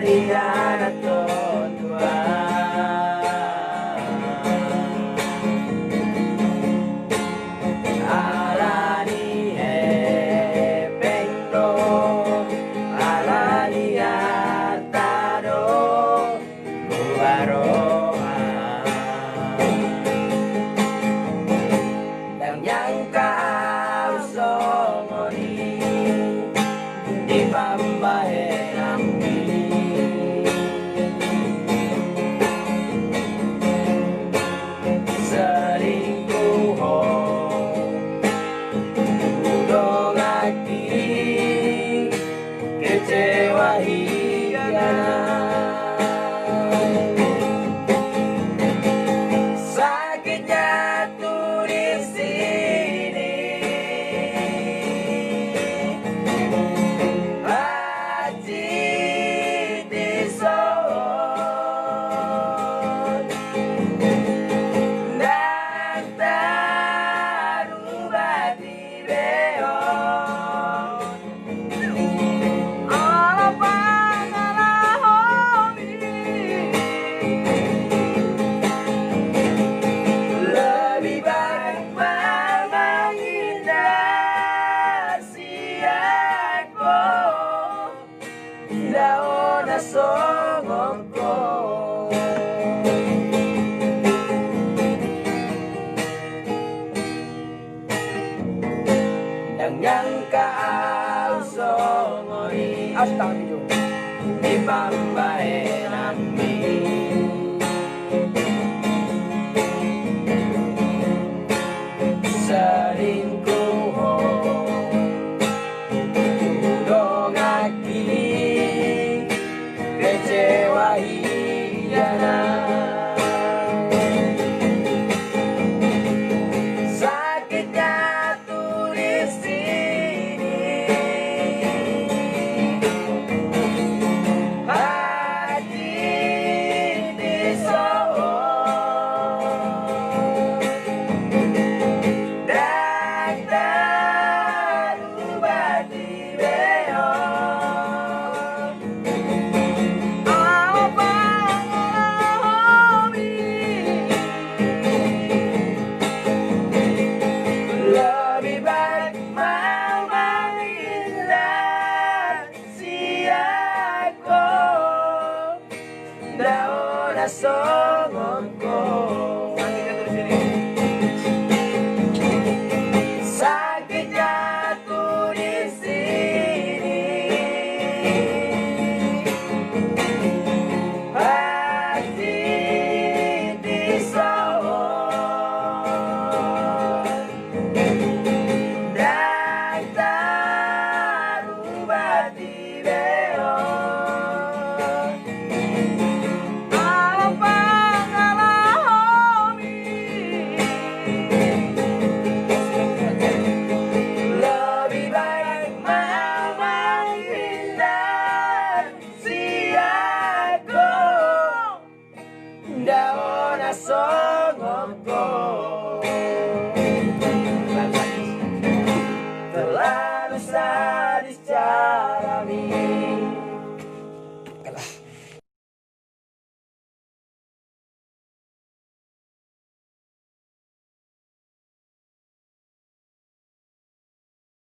Mariana Tontua Alani Pengno Alani Atado Muaroha Dan yang kau songoni di pambahe kecewa hingga sakitnya tuh di sini haji disohon dan terubah di beon. Daon songongko dan yang kau songoi astagfirullah di pambahe nami selingkuh dongaki kecewa hianat sakitnya tuh di sini hati disohon dan terubah di beon. Lebih baik mau menghindar si aku daun songongko.